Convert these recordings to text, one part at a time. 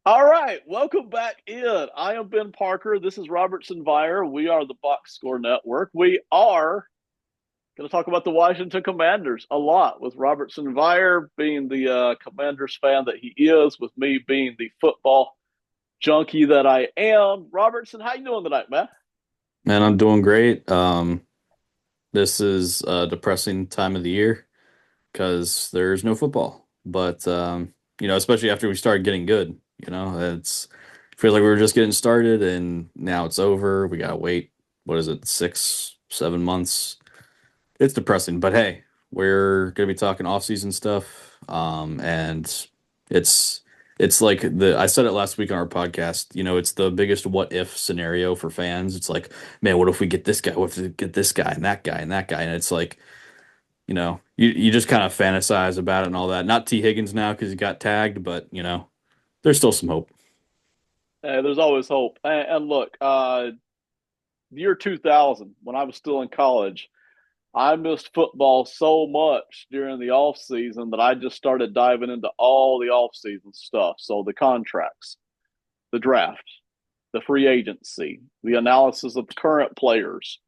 All right, welcome back in. I am Ben Parker. This is Robertson Viar. We are the Box Score Network. We are going to talk about the Washington Commanders a lot, with Robertson Viar being the Commanders fan that he is, with me being the football junkie that I am. Robertson, how you doing tonight, man? Man, I'm doing great. This is a depressing time of the year because there's no football. But especially after we started getting good, it's feels like we were just getting started and now it's over. We gotta wait, what is it, 6, 7 months? It's depressing, but hey, we're gonna be talking off-season stuff. And it's it's like the I said it last week on our podcast, it's the biggest what if scenario for fans. It's like, man, what if we get this guy? What if we get this guy and that guy and that guy? And it's like, you just kind of fantasize about it and all that. Not T. Higgins now because he got tagged, but there's still some hope. There's always hope. And look, the year 2000, when I was still in college, I missed football so much during the off season that I just started diving into all the off season stuff. So the contracts, the draft, the free agency, the analysis of the current players,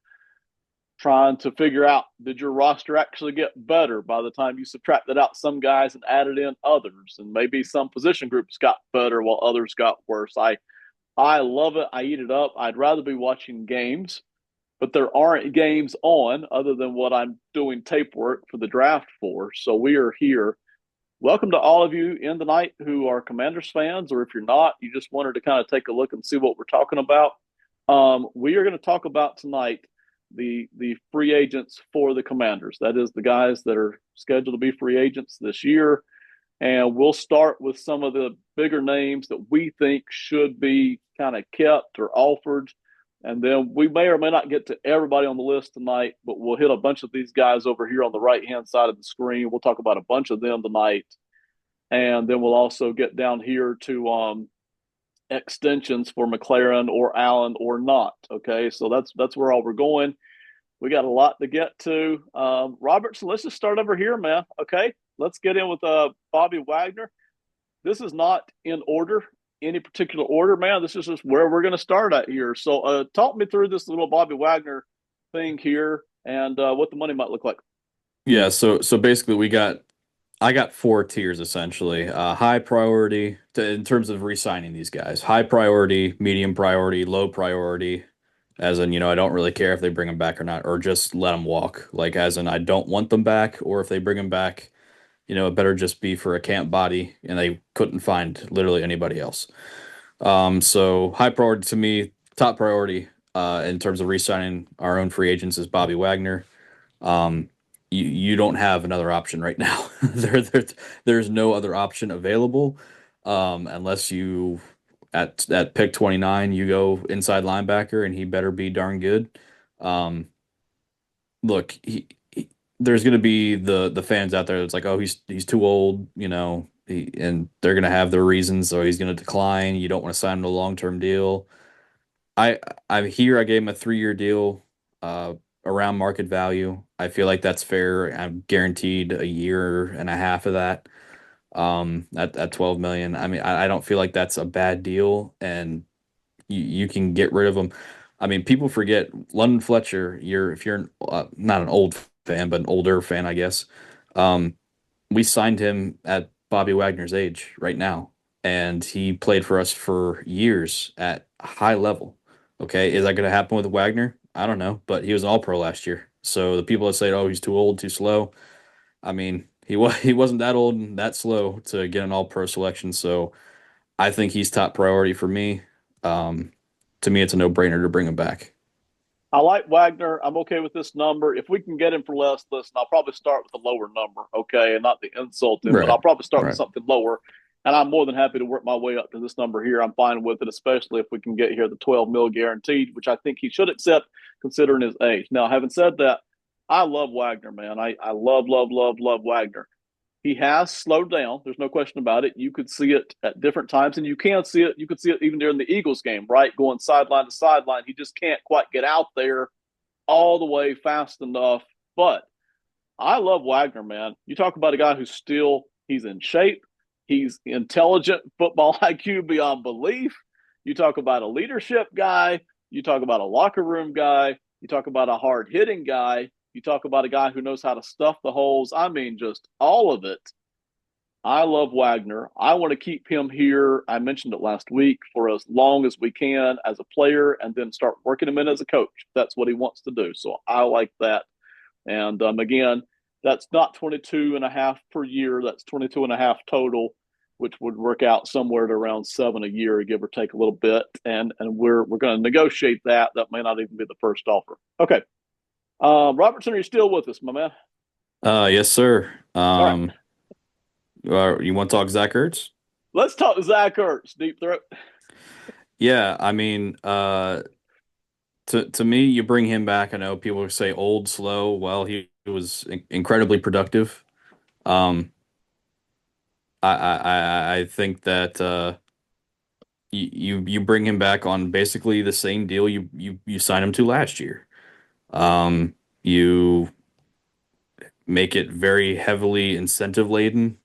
trying to figure out, did your roster actually get better by the time you subtracted out some guys and added in others, and maybe some position groups got better while others got worse. I love it. I eat it up. I'd rather be watching games, but there aren't games on other than what I'm doing tape work for the draft for. So we are here. Welcome to all of you in tonight who are Commanders fans, or if you're not, you just wanted to kind of take a look and see what we're talking about. We are going to talk about tonight the free agents for the Commanders. That is the guys that are scheduled to be free agents this year. And we'll start with some of the bigger names that we think should be kind of kept or offered. And then we may or may not get to everybody on the list tonight, but we'll hit a bunch of these guys over here on the right hand side of the screen. We'll talk about a bunch of them tonight. And then we'll also get down here to extensions for McLaren or Allen or not. Okay, so that's where all we're going. We got a lot to get to. Robertson, let's just start over here, man. Okay, let's get in with Bobby Wagner. This is not in order, any particular order, man. This is just where we're going to start at here. So, talk me through this little Bobby Wagner thing here and what the money might look like. Yeah, so basically I got four tiers essentially. High priority in terms of re-signing these guys. High priority, medium priority, low priority. As in, I don't really care if they bring them back or not, or just let them walk. Like, as in, I don't want them back, or if they bring them back, it better just be for a camp body, and they couldn't find literally anybody else. So high priority to me, top priority, in terms of re-signing our own free agents is Bobby Wagner. You don't have another option right now. There's no other option available, unless you at pick 29 you go inside linebacker and he better be darn good. Um, Look, there's going to be the fans out there that's like, oh, he's too old, and they're going to have their reasons, so he's going to decline. You don't want to sign him to a long-term deal. I I'm here. I gave him a 3-year deal, around market value. I feel like that's fair. I'm guaranteed a year and a half of that. At 12 million. I mean, I don't feel like that's a bad deal, and you can get rid of him. I mean, people forget London Fletcher. If you're not an old fan, but an older fan, I guess. Um, we signed him at Bobby Wagner's age right now, and he played for us for years at a high level. Okay, is that going to happen with Wagner? I don't know, but he was an All-Pro last year. So the people that say, "Oh, he's too old, too slow," I mean, he wasn't that old and that slow to get an All-Pro selection. So I think he's top priority for me. Um, to me, it's a no-brainer to bring him back. I like Wagner. I'm okay with this number. If we can get him for less, listen, I'll probably start with a lower number, okay, and not the insult him, but Right, I'll probably start with right. something lower. And I'm more than happy to work my way up to this number here. I'm fine with it, especially if we can get here the 12 mil guaranteed, which I think he should accept considering his age. Now, having said that, I love Wagner, man. I love, love, love, love Wagner. He has slowed down. There's no question about it. You could see it at different times, and you can see it. You could see it even during the Eagles game, right? Going sideline to sideline. He just can't quite get out there all the way fast enough. But I love Wagner, man. You talk about a guy who's still he's in shape. He's intelligent, football IQ beyond belief. You talk about a leadership guy. You talk about a locker room guy. You talk about a hard hitting guy. You talk about a guy who knows how to stuff the holes. I mean, just all of it. I love Wagner. I want to keep him here. I mentioned it last week for as long as we can as a player and then start working him in as a coach. That's what he wants to do. So I like that. And again, that's not 22 and a half per year. That's 22 and a half total, which would work out somewhere at around 7 a year, give or take a little bit. And we're going to negotiate that. That may not even be the first offer. Okay. Robertson, are you still with us, my man? Yes, sir. All right. You want to talk Zach Ertz? Let's talk Zach Ertz, deep throat. Yeah, I mean, to me, you bring him back. I know people say old, slow. Well, he was incredibly productive. Um, I think that you bring him back on basically the same deal you signed him to last year. You make it very heavily incentive laden,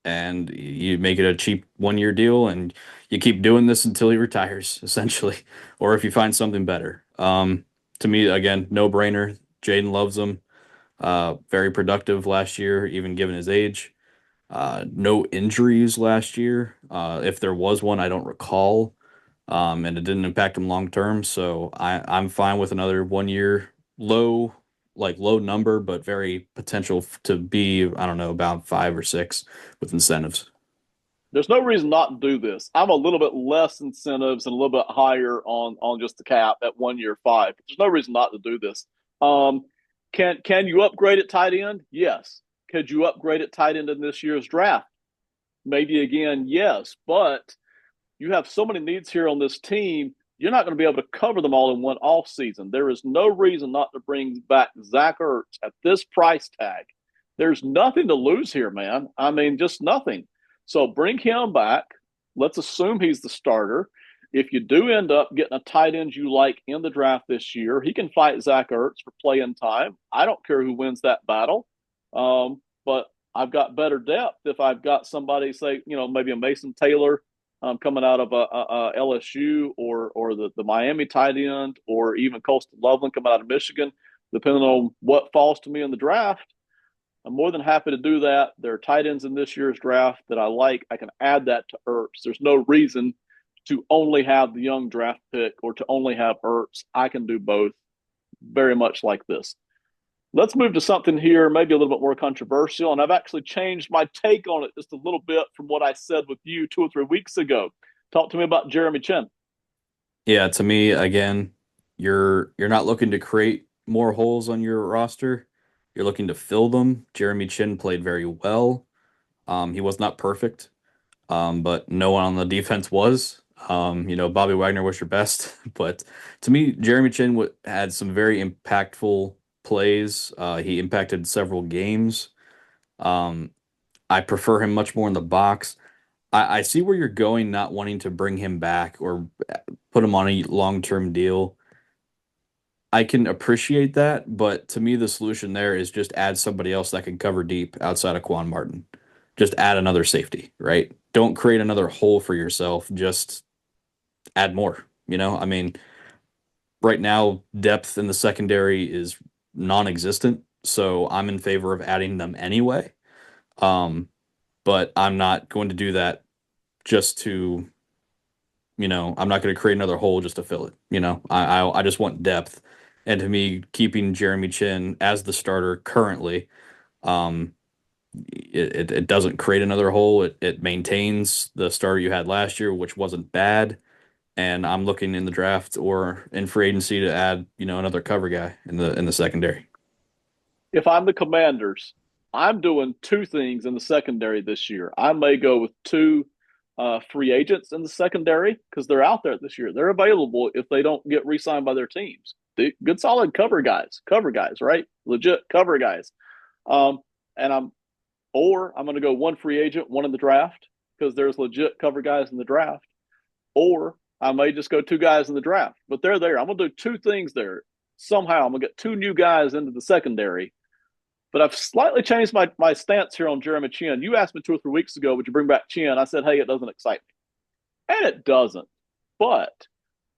and you make it a cheap 1 year deal, and you keep doing this until he retires, essentially, or if you find something better. To me, again, no brainer. Jaden loves him. Very productive last year, even given his age. No injuries last year. If there was one, I don't recall. And it didn't impact him long term. So I'm fine with another 1 year low, like low number, but very potential to be, I don't know, about 5 or 6 with incentives. There's no reason not to do this. I'm a little bit less incentives and a little bit higher on just the cap at 1 year 5. There's no reason not to do this. Um, can you upgrade at tight end? Yes. Could you upgrade at tight end in this year's draft? Maybe again, yes. But you have so many needs here on this team. You're not going to be able to cover them all in one off season. There is no reason not to bring back Zach Ertz at this price tag. There's nothing to lose here, man. I mean, just nothing. So bring him back. Let's assume he's the starter. If you do end up getting a tight end you like in the draft this year, he can fight Zach Ertz for playing time. I don't care who wins that battle. But I've got better depth if I've got somebody, say, maybe a Mason Taylor coming out of LSU or the Miami tight end or even Coastal Loveland coming out of Michigan, depending on what falls to me in the draft. I'm more than happy to do that. There are tight ends in this year's draft that I like. I can add that to Ertz. There's no reason to only have the young draft pick or to only have Ertz. I can do both very much like this. Let's move to something here, maybe a little bit more controversial. And I've actually changed my take on it just a little bit from what I said with you 2 or 3 weeks ago. Talk to me about Jeremy Chin. Yeah, to me, again, you're not looking to create more holes on your roster. You're looking to fill them. Jeremy Chin played very well. He was not perfect, but no one on the defense was. Bobby Wagner was your best, but to me, Jeremy Chin had some very impactful plays. He impacted several games. Um, I prefer him much more in the box. I see where you're going, not wanting to bring him back or put him on a long-term deal. I can appreciate that, but to me, the solution there is just add somebody else that can cover deep outside of Quan Martin. Just add another safety, right? Don't create another hole for yourself. Just add more. I mean, right now, depth in the secondary is non-existent, so I'm in favor of adding them anyway. Um, but I'm not going to do that just to I'm not going to create another hole just to fill it. I just want depth. And to me, keeping Jeremy Chin as the starter currently, um, it doesn't create another hole. It maintains the starter you had last year, which wasn't bad. And I'm looking in the draft or in free agency to add, another cover guy in the secondary. If I'm the Commanders, I'm doing two things in the secondary this year. I may go with two free agents in the secondary because they're out there this year. They're available if they don't get re signed by their teams. Good, solid cover guys, right? Legit cover guys. Um, and I'm going to go one free agent, one in the draft because there's legit cover guys in the draft. Or I may just go two guys in the draft, but they're there. I'm going to do two things there. Somehow I'm going to get two new guys into the secondary But I've slightly changed my stance here on Jeremy Chin. You asked me 2 or 3 weeks ago, would you bring back Chin? I said, hey, it doesn't excite me. And it doesn't. But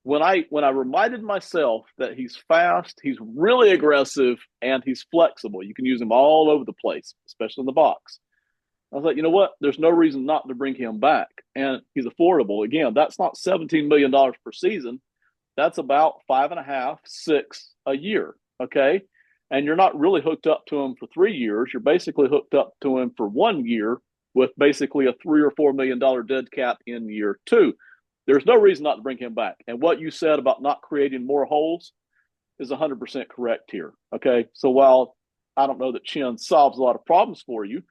when I reminded myself that he's fast, he's really aggressive, and he's flexible. You can use him all over the place, especially in the box. I was like, you know what? There's no reason not to bring him back. And he's affordable. Again, that's not $17 million per season. That's about five and a half, six a year. Okay. And you're not really hooked up to him for 3 years. You're basically hooked up to him for 1 year with basically a $3 or $4 million dead cap in year two. There's no reason not to bring him back. And what you said about not creating more holes is 100% correct here. Okay. So while I don't know that Chin solves a lot of problems for you,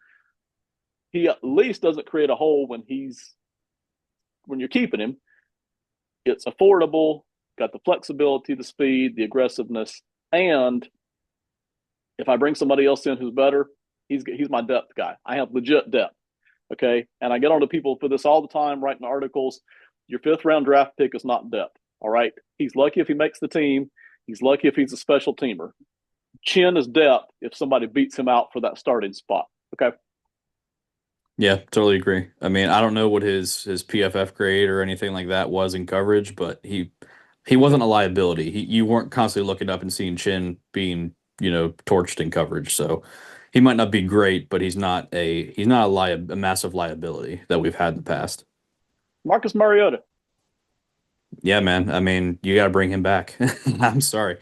he at least doesn't create a hole when you're keeping him. It's affordable, got the flexibility, the speed, the aggressiveness, and if I bring somebody else in who's better, he's my depth guy. I have legit depth. Okay, and I get on to people for this all the time, writing articles. Your fifth round draft pick is not depth. All right, he's lucky if he makes the team. He's lucky if he's a special teamer. Chin is depth if somebody beats him out for that starting spot. Okay. Yeah, totally agree. I mean, I don't know what his PFF grade or anything like that was in coverage, but he wasn't a liability. You weren't constantly looking up and seeing Chin being, torched in coverage. So he might not be great, but he's not a massive liability that we've had in the past. Marcus Mariota. Yeah, man. I mean, you got to bring him back. I'm sorry.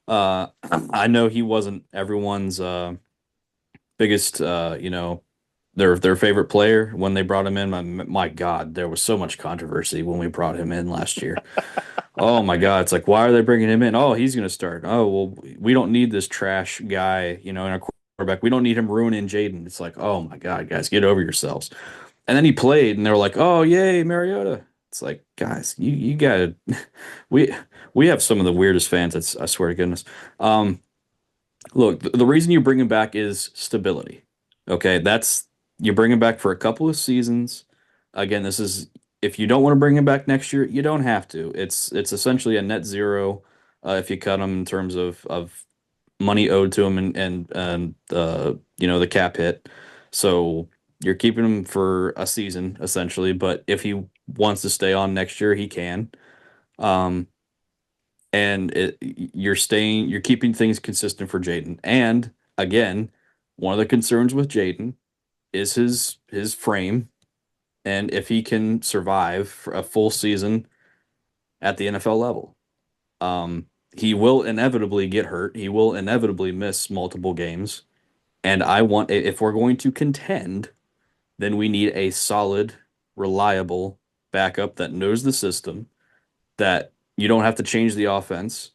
Uh, I know he wasn't everyone's biggest, their favorite player when they brought him in. My God, there was so much controversy when we brought him in last year. Oh my God, it's like, why are they bringing him in? Oh, he's going to start. Oh, well, we don't need this trash guy, in our quarterback. We don't need him ruining Jaden. It's like, oh my God, guys, get over yourselves. And then he played, and they were like, oh, yay, Mariota. It's like, guys, you gotta, we we have some of the weirdest fans. I swear to goodness. Um, Look, the reason you bring him back is stability. Okay, you bring him back for a couple of seasons. Again, this is if you don't want to bring him back next year, you don't have to. It's essentially a net zero if you cut him in terms of money owed to him and the cap hit. So you're keeping him for a season essentially, but if he wants to stay on next year, he can. Um, and you're keeping things consistent for Jaden. And again, one of the concerns with Jaden is his frame and if he can survive for a full season at the NFL level. He will inevitably get hurt. He will inevitably miss multiple games. And if we're going to contend, then we need a solid, reliable backup that knows the system, that you don't have to change the offense.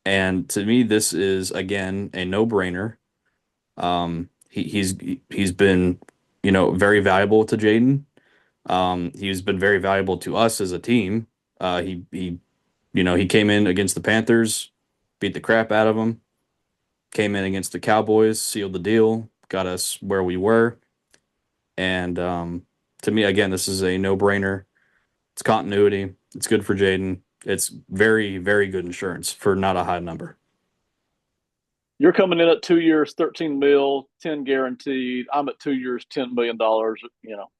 And to me, this is again a no-brainer. He's been, very valuable to Jaden. He's been very valuable to us as a team. He came in against the Panthers, beat the crap out of them. Came in against the Cowboys, sealed the deal, got us where we were. And to me, again, this is a no-brainer. It's continuity. It's good for Jaden. It's very, very good insurance for not a high number. You're coming in at 2 years, 13 mil, 10 guaranteed. I'm at 2 years, $10 million.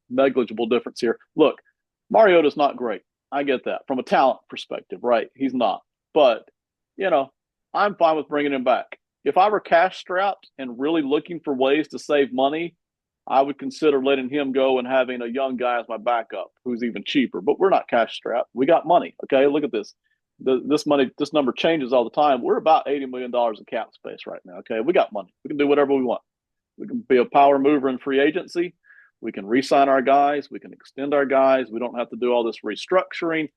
Negligible difference here. Look, Mariota's not great. I get that from a talent perspective, right? He's not. But, you know, I'm fine with bringing him back. If I were cash strapped and really looking for ways to save money, I would consider letting him go and having a young guy as my backup who's even cheaper. But we're not cash strapped. We got money. Okay, look at this. This number changes all the time. We're about $80 million in cap space right now. Okay, we got money. We can do whatever we want. We can be a power mover in free agency. We can re-sign our guys. We can extend our guys. We don't have to do all this restructuring.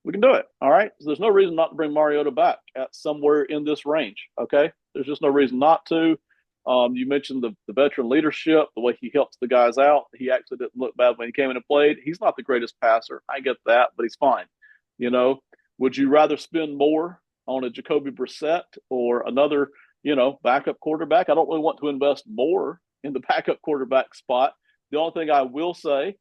We can do it. All right. So there's no reason not to bring Mariota back at somewhere in this range. Okay. There's just no reason not to. You mentioned the veteran leadership, the way he helps the guys out. He actually didn't look bad when he came in and played. He's not the greatest passer. I get that, but he's fine. You know, would you rather spend more on a Jacoby Brissett or another, backup quarterback? I don't really want to invest more in the backup quarterback spot. The only thing I will say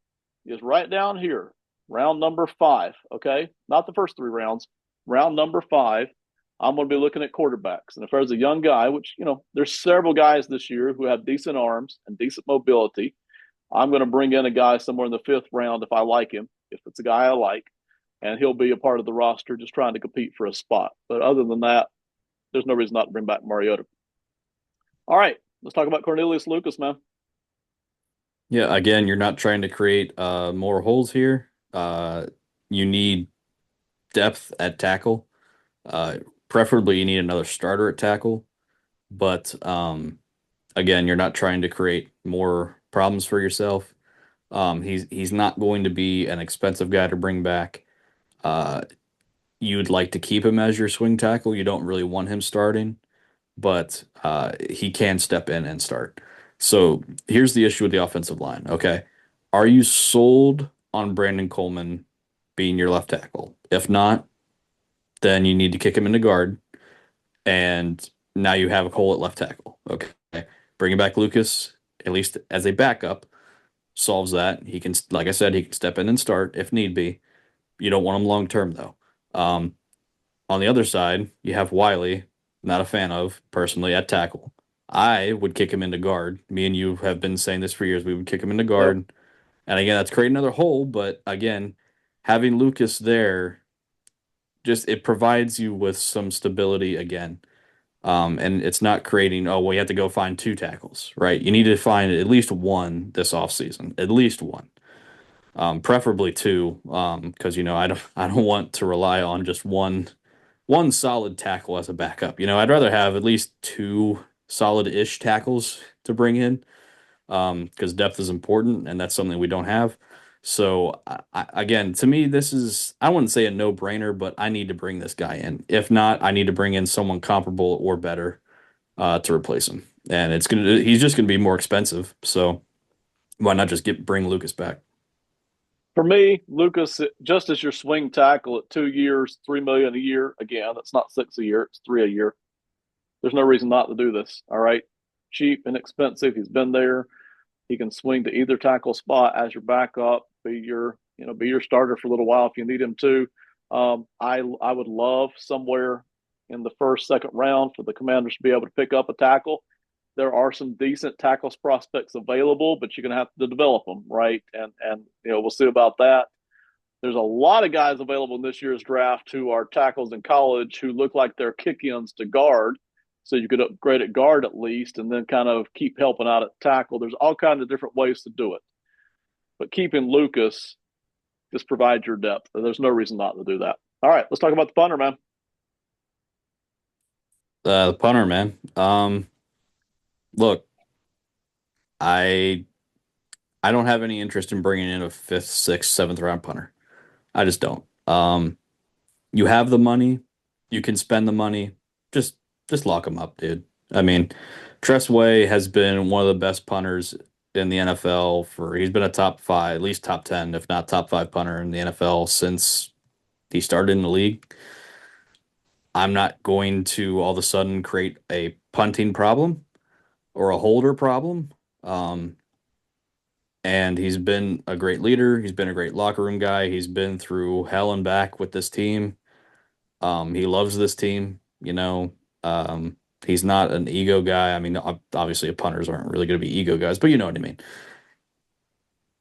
is right down here, round number 5, okay? Not the first 3 rounds, round number 5. I'm going to be looking at quarterbacks. And if there's a young guy, which, there's several guys this year who have decent arms and decent mobility, I'm going to bring in a guy somewhere in the fifth round if I like him, if it's a guy I like, and he'll be a part of the roster just trying to compete for a spot. But other than that, there's no reason not to bring back Mariota. All right, let's talk about Cornelius Lucas, man. Yeah, again, you're not trying to create more holes here. You need depth at tackle. Uh, Preferably you need another starter at tackle. But again, you're not trying to create more problems for yourself. He's not going to be an expensive guy to bring back. Uh, you'd like to keep him as your swing tackle. You don't really want him starting, but he can step in and start. So here's the issue with the offensive line. Okay. Are you sold on Brandon Coleman being your left tackle? If not, then you need to kick him into guard, and now you have a hole at left tackle. Okay. Bringing back Lucas, at least as a backup, solves that. He can, like I said, he can step in and start if need be. You don't want him long term, though. Um, on the other side, you have Wiley, not a fan of personally at tackle. I would kick him into guard. Me and you have been saying this for years. We would kick him into Yep. guard. And again, that's creating another hole. But again, having Lucas there, just it provides you with some stability again. And it's not creating, oh, well, you have to go find two tackles, right? You need to find at least one this offseason, at least one. Preferably two, because I don't want to rely on just one solid tackle as a backup. I'd rather have at least two solid-ish tackles to bring in, because depth is important, and that's something we don't have. So again, to me, this is I wouldn't say a no-brainer, but I need to bring this guy in. If not, I need to bring in someone comparable or better to replace him, and he's just gonna be more expensive. So why not just bring Lucas back? For me, Lucas, just as your swing tackle at 2 years, 3 million a year. Again, that's not six a year; it's three a year. There's no reason not to do this. All right, cheap, inexpensive. He's been there. He can swing to either tackle spot as your backup. Be your starter for a little while if you need him to. I would love somewhere in the first, second round for the Commanders to be able to pick up a tackle. There are some decent tackles prospects available, but you're going to have to develop them, right? And we'll see about that. There's a lot of guys available in this year's draft who are tackles in college who look like they're kick-ins to guard. So you could upgrade at guard at least, and then kind of keep helping out at tackle. There's all kinds of different ways to do it, but keeping Lucas just provides your depth. There's no reason not to do that. All right, let's talk about the punter, man. The punter, man. Look, I I don't have any interest in bringing in a fifth, sixth, seventh round punter. I just don't. You have the money, you can spend the money. Just just lock him up, dude. I mean, Tressway has been one of the best punters in the NFL he's been a top five, at least top 10, if not top five punter in the NFL since he started in the league. I'm not going to all of a sudden create a punting problem or a holder problem. Um, and he's been a great leader. He's been a great locker room guy. He's been through hell and back with this team. He loves this team. He's not an ego guy. I mean, obviously, punters aren't really going to be ego guys, but you know what I mean.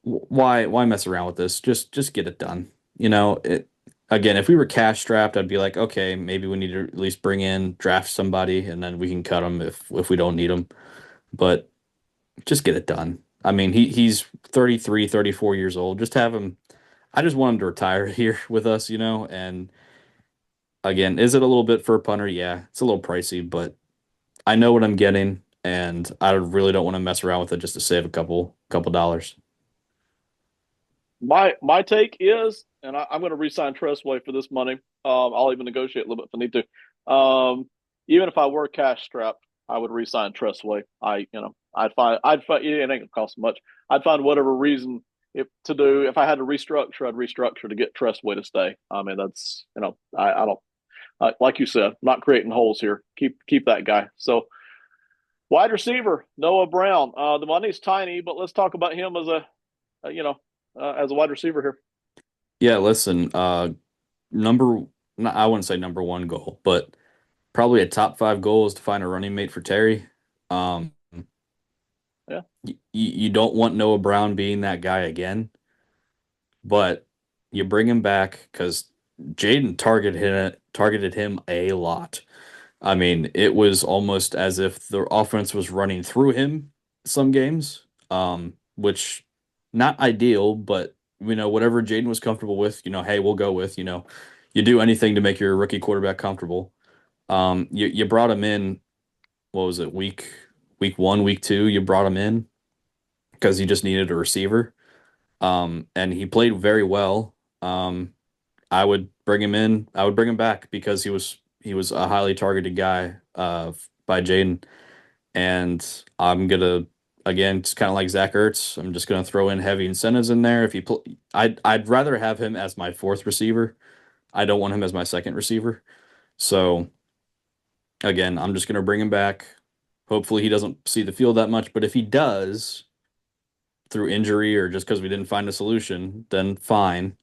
Why mess around with this? Just get it done. Again, if we were cash strapped, I'd be like, okay, maybe we need to at least bring in draft somebody, and then we can cut them if we don't need them. But just get it done. I mean, he's 33, 34 years old. Just have him. I just want him to retire here with us, and again, is it a little bit for a punter? Yeah, it's a little pricey, but I know what I'm getting, and I really don't want to mess around with it just to save a couple dollars. My take is, and I'm going to resign Tressway for this money. I'll even negotiate a little bit if I need to. Even if I were cash strapped, I would resign Tressway. I'd find it ain't going to cost much. I'd find whatever reason if I had to restructure, I'd restructure to get Tressway to stay. I mean, that's I don't like you said, not creating holes here. Keep that guy. So wide receiver Noah Brown. The money's tiny, but let's talk about him as a wide receiver here. Yeah, listen, number, I wouldn't say number one goal, but probably a top five goal is to find a running mate for Terry. Um, Yeah, you don't want Noah Brown being that guy again, but you bring him back because Jaden targeted him a lot. I mean, it was almost as if the offense was running through him some games, which not ideal, but whatever Jaden was comfortable with, hey, we'll go with, you do anything to make your rookie quarterback comfortable. You brought him in, what was it, week one, week two, you brought him in because you just needed a receiver. And he played very well. I would bring him in. I would bring him back because he was a highly targeted guy by Jaden. And I'm gonna again, it's kind of like Zach Ertz. I'm just gonna throw in heavy incentives in there. If he pl I'd rather have him as my fourth receiver. I don't want him as my second receiver. So again, I'm just gonna bring him back. Hopefully he doesn't see the field that much, but if he does through injury or just because we didn't find a solution, then fine.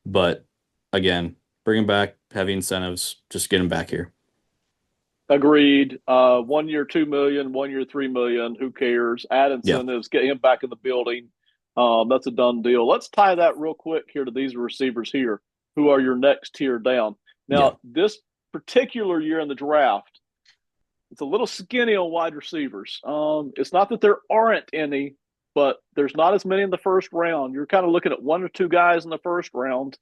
But again, bring him back, heavy incentives, just get him back here. agreed. 1 year, 2 million, 1 year, 3 million. Who cares? Add Yeah. incentives, get him back in the building. That's a done deal. Let's tie that real quick here to these receivers here, who are your next tier down. Yeah. Now, this particular year in the draft, it's a little skinny on wide receivers. It's not that there aren't any, but there's not as many in the first round. You're kind of looking at one or two guys in the first round.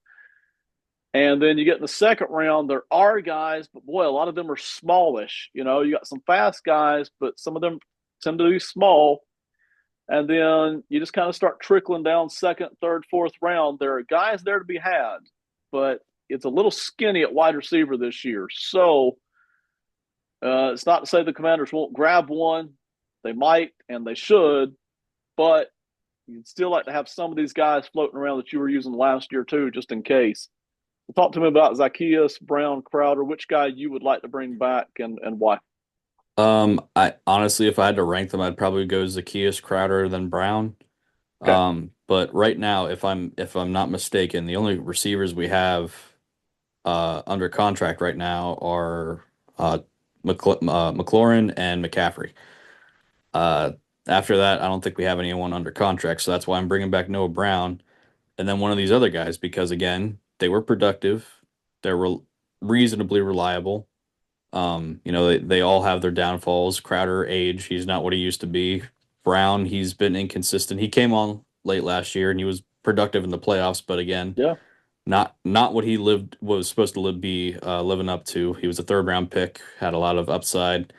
And then you get in the second round, there are guys, but boy, a lot of them are smallish. You got some fast guys, but some of them tend to be small. And then you just kind of start trickling down second, third, fourth round. There are guys there to be had, but it's a little skinny at wide receiver this year. So it's not to say the Commanders won't grab one. They might and they should, but you'd still like to have some of these guys floating around that you were using last year too, just in case. Talk to me about Zacchaeus, Brown, Crowder. Which guy you would like to bring back and why? I honestly, if I had to rank them, I'd probably go Zacchaeus, Crowder, then Brown. Okay. But right now, if I'm not mistaken, the only receivers we have under contract right now are McLaurin and McCaffrey. Uh, After that, I don't think we have anyone under contract, so that's why I'm bringing back Noah Brown and then one of these other guys because again, they were productive, they're reasonably reliable. They all have their downfalls. Crowder, age, he's not what he used to be. Brown, he's been inconsistent. He came on late last year and he was productive in the playoffs, but again, Yeah. not what he was supposed to be living up to. He was a third round pick, had a lot of upside,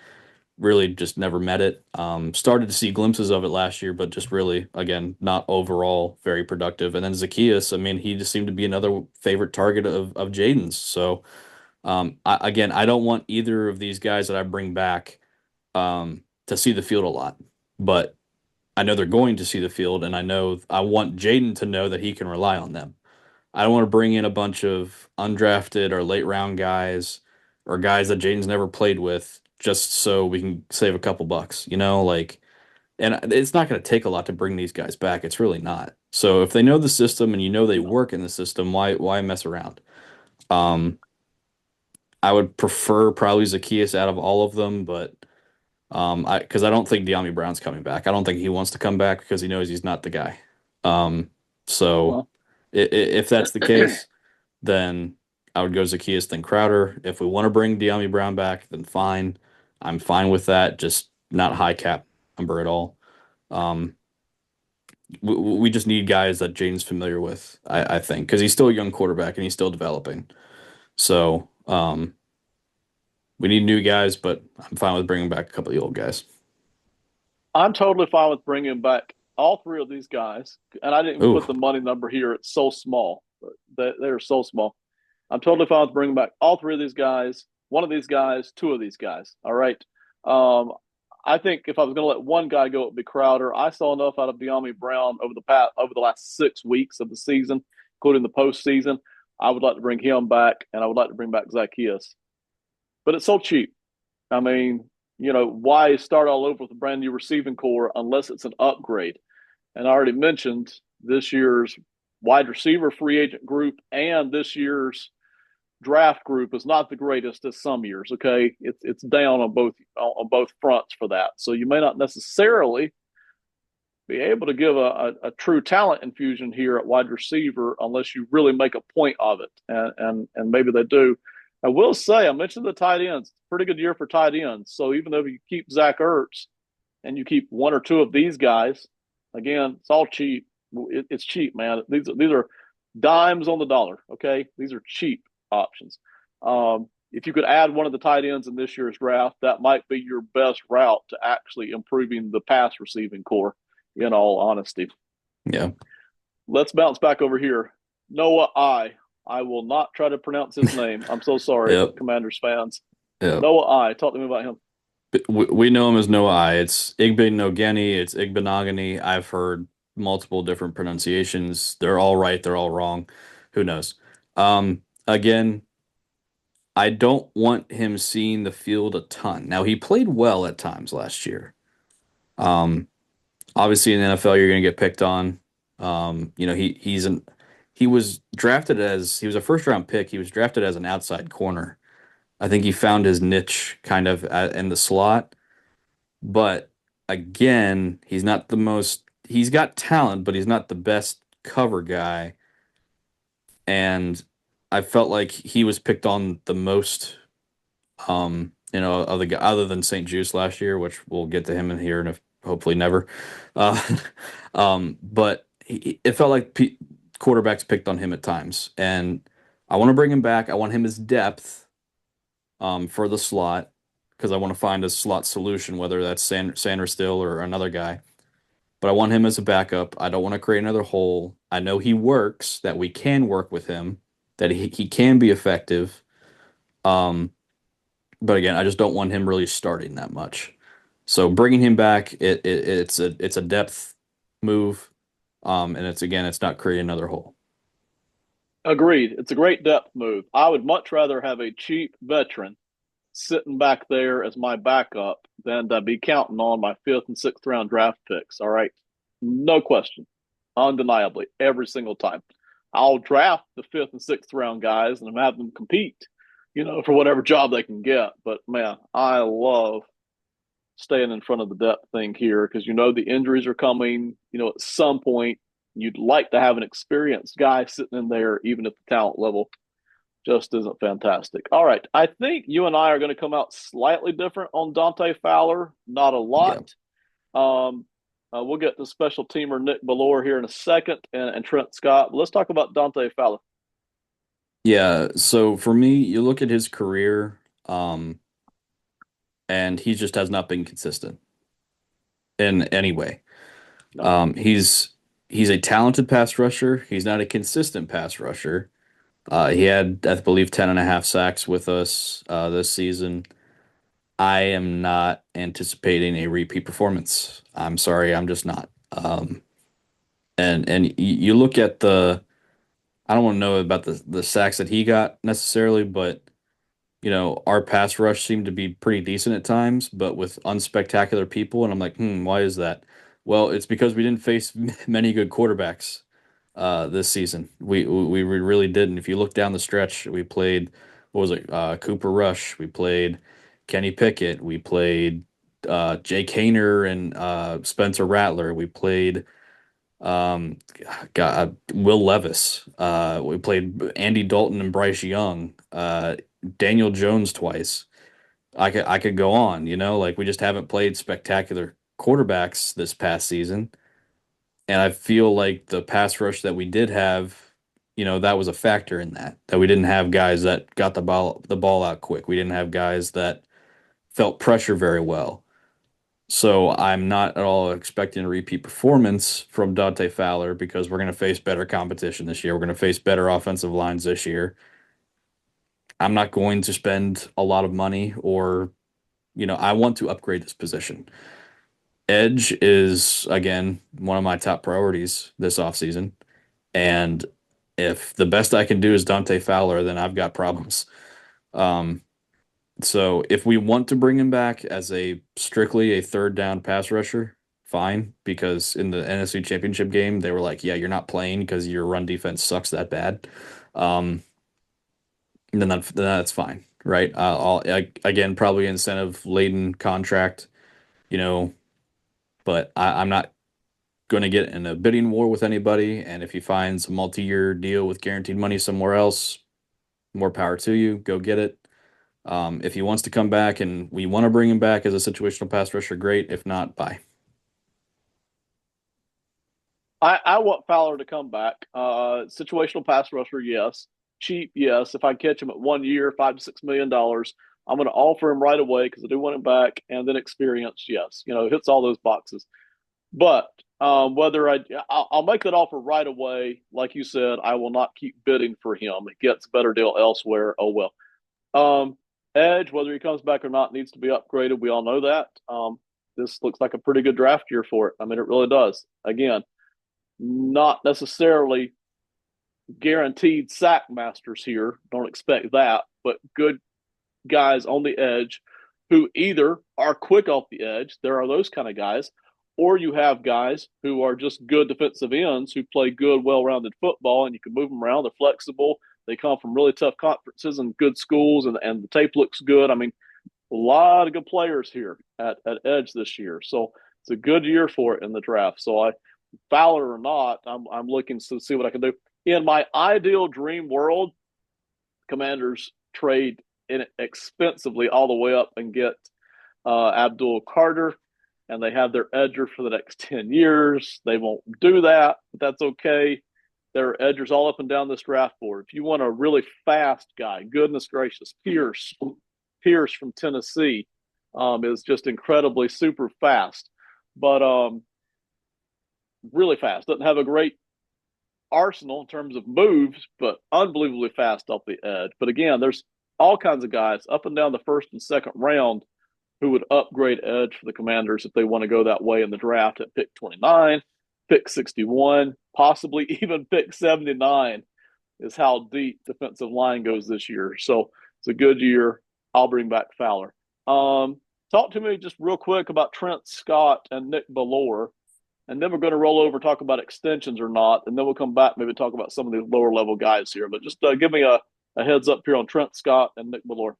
really just never met it. Started to see glimpses of it last year, but just really, again, not overall very productive. And then Zacchaeus, I mean, he just seemed to be another favorite target of Jaden's. So again, I don't want either of these guys that I bring back to see the field a lot, but I know they're going to see the field, and I know I want Jaden to know that he can rely on them. I don't want to bring in a bunch of undrafted or late round guys or guys that Jaden's never played with just so we can save a couple bucks, like, and it's not going to take a lot to bring these guys back. It's really not. So if they know the system and they work in the system, why mess around? Um, I would prefer probably Zacchaeus out of all of them, but because I don't think De'Ami Brown's coming back. I don't think he wants to come back because he knows he's not the guy. Um, so Well, if that's the case, then I would go Zacchaeus, then Crowder. If we want to bring De'Ami Brown back, then fine. I'm fine with that. Just not high cap number at all. Um, we just need guys that Jaden's familiar with, I think, because he's still a young quarterback and he's still developing. So we need new guys, but I'm fine with bringing back a couple of the old guys. I'm totally fine with bringing back all three of these guys, and I didn't even put Ooh, the money number here. It's so small. They're so small. I'm totally fine with bringing back all three of these guys, one of these guys, two of these guys. All right. Um, I think if I was going to let one guy go, it would be Crowder. I saw enough out of De'Ami Brown over the last 6 weeks of the season, including the postseason. I would like to bring him back, and I would like to bring back Zacchaeus. But it's so cheap. I mean, why start all over with a brand new receiving core unless it's an upgrade? And I already mentioned this year's wide receiver free agent group and this year's draft group is not the greatest as some years. Okay, it's down on both fronts for that. So you may not necessarily be able to give a true talent infusion here at wide receiver unless you really make a point of it, and maybe they do. I will say I mentioned the tight ends. Pretty good year for tight ends. So even though you keep Zach Ertz and you keep one or two of these guys, again, it's all cheap. It's cheap, man. These are dimes on the dollar. Okay, these are cheap options. If you could add one of the tight ends in this year's draft, that might be your best route to actually improving the pass receiving core. In all honesty, Yeah. let's bounce back over here. Noah I will not try to pronounce his name. I'm so sorry, Yep. Commanders fans. Yep. Noah Talk to me about him. We know him as Noah I. It's Igbenogany. It's Igbenogany. I've heard multiple different pronunciations. They're all right. They're all wrong. Who knows? Again, I don't want him seeing the field a ton. Now, he played well at times last year. Um, Obviously in the NFL, you're going to get picked on. He was drafted as he was a first round pick. He was drafted as an outside corner. I think he found his niche kind of in the slot. But again, he's not the most, he's got talent, but he's not the best cover guy. And I felt like he was picked on the most, of the guy other than St. Juice last year, which we'll get to him in here and if hopefully never. Uh, but it felt like quarterbacks picked on him at times. And I want to bring him back. I want him as depth, for the slot because I want to find a slot solution, whether that's Sanders still or another guy. But I want him as a backup. I don't want to create another hole. I know he works, that we can work with him, that he can be effective. Um, but again, I just don't want him really starting that much. So bringing him back, it's a depth move, and it's not creating another hole. Agreed. It's a great depth move. I would much rather have a cheap veteran sitting back there as my backup than to be counting on my fifth and sixth round draft picks. All right. No question. Undeniably, every single time. I'll draft the fifth and sixth round guys and have them compete, for whatever job they can get. But man, I love staying in front of the depth thing here because the injuries are coming. At some point, you'd like to have an experienced guy sitting in there, even if the talent level just isn't fantastic. All right. I think you and I are going to come out slightly different on Dante Fowler, not a Yeah. lot. We'll get to special teamer Nick Ballore here in a second and Trent Scott. But let's talk about Dante Fowler. Yeah. So for me, you look at his career, um, and he just has not been consistent in any way. No. He's a talented pass rusher. He's not a consistent pass rusher. He had, I believe, 10 and a half sacks with us this season. I am not anticipating a repeat performance. I'm sorry, I'm just not. And you look at I don't want to know about the sacks that he got necessarily, but our pass rush seemed to be pretty decent at times, but with unspectacular people. And I'm like, why is that? Well, it's because we didn't face many good quarterbacks this season. We really didn't. If you look down the stretch, we played, what was it? Cooper Rush. We played Kenny Pickett. We played Jake Haener and Spencer Rattler. We played Will Levis. We played Andy Dalton and Bryce Young. Daniel Jones twice. I could go on, like we just haven't played spectacular quarterbacks this past season. And I feel like the pass rush that we did have, that was a factor in that we didn't have guys that got the ball out quick. We didn't have guys that felt pressure very well. So I'm not at all expecting a repeat performance from Dante Fowler because we're going to face better competition this year. We're going to face better offensive lines this year. I'm not going to spend a lot of money or, I want to upgrade this position. Edge is, again, one of my top priorities this offseason. And if the best I can do is Dante Fowler, then I've got problems. Um, so if we want to bring him back as strictly a third down pass rusher, fine, because in the NFC Championship game, they were like, yeah, you're not playing because your run defense sucks that bad. Um, then that's fine, right? Again, probably incentive laden contract, you know, but I'm not going to get in a bidding war with anybody. And if he finds a multi-year deal with guaranteed money somewhere else, more power to you. Go get it. If he wants to come back and we want to bring him back as a situational pass rusher, great. If not, bye. I want Fowler to come back. Situational pass rusher, yes. Cheap, yes. If I catch him at 1 year, $5 to $6 million, I'm going to offer him right away because I do want him back. And then experience, yes. Hits all those boxes. But whether I'll make that offer right away. Like you said, I will not keep bidding for him. He gets a better deal elsewhere. Oh well. Um, Edge, whether he comes back or not, needs to be upgraded. We all know that. This looks like a pretty good draft year for it. I mean, it really does. Again, not necessarily guaranteed sack masters here. Don't expect that, but good guys on the edge who either are quick off the edge, there are those kind of guys, or you have guys who are just good defensive ends who play good, well rounded football, and you can move them around. They're flexible. They come from really tough conferences and good schools, and the tape looks good. I mean, a lot of good players here at Edge this year. So it's a good year for it in the draft. So Fowler or not, I'm looking to see what I can do. In my ideal dream world, Commanders trade inexpensively all the way up and get Abdul Carter, and they have their edger for the next 10 years. They won't do that, but that's okay. There are edgers all up and down this draft board. If you want a really fast guy, goodness gracious, Pierce from Tennessee is just incredibly super fast, but really fast. Doesn't have a great arsenal in terms of moves, but unbelievably fast off the edge. But again, there's all kinds of guys up and down the first and second round who would upgrade edge for the Commanders if they want to go that way in the draft at pick 29, pick 61, possibly even pick 79 is how deep defensive line goes this year. So it's a good year. I'll bring back Fowler. Talk to me just real quick about Trent Scott and Nick Bellore, and then we're going to roll over talk about extensions or not, and then we'll come back maybe talk about some of these lower level guys here. But just give me a heads up here on Trent Scott and Nick Bellore.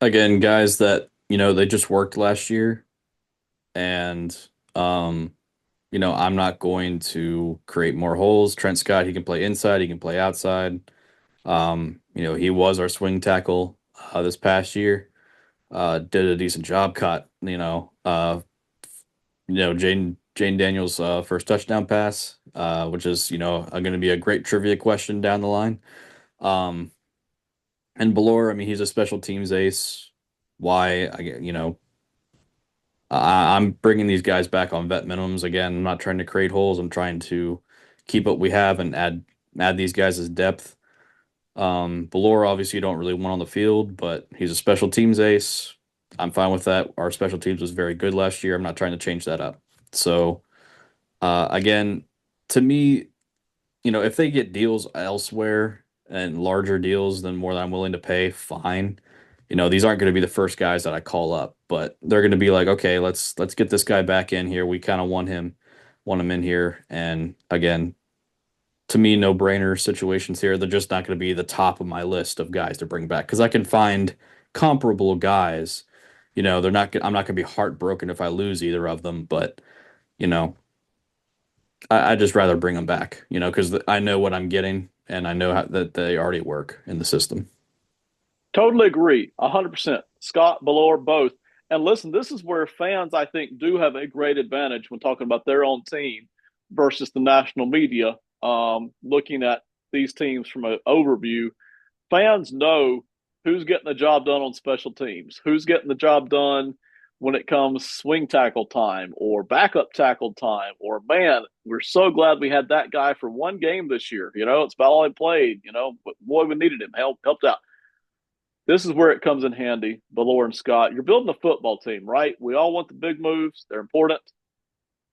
Again, guys that, they just worked last year and um, I'm not going to create more holes. Trent Scott, he can play inside, he can play outside. He was our swing tackle this past year. Did a decent job, caught, Jane Daniels' first touchdown pass, which is, going to be a great trivia question down the line. Um, and Belor, I mean, he's a special teams ace. Why, I'm bringing these guys back on vet minimums again. I'm not trying to create holes. I'm trying to keep what we have and add these guys as depth. Belor, obviously, you don't really want on the field, but he's a special teams ace. I'm fine with that. Our special teams was very good last year. I'm not trying to change that up. So, again, to me, if they get deals elsewhere and larger deals than more than I'm willing to pay, fine. These aren't going to be the first guys that I call up, but they're going to be like, okay, let's get this guy back in here. We kind of want him in here. And again, to me, no brainer situations here. They're just not going to be the top of my list of guys to bring back because I can find comparable guys. I'm not going to be heartbroken if I lose either of them, but you know, I just rather bring them back, because I know what I'm getting and I know that they already work in the system. Totally agree, 100%. Scott, Bellore, both. And listen, this is where fans, I think, do have a great advantage when talking about their own team versus the national media. Looking at these teams from an overview, fans know who's getting the job done on special teams, who's getting the job done when it comes swing tackle time or backup tackle time, or man, we're so glad we had that guy for one game this year. It's about all he played, but boy, we needed him. Helped out. This is where it comes in handy, Valor and Scott. You're building a football team, right? We all want the big moves. They're important.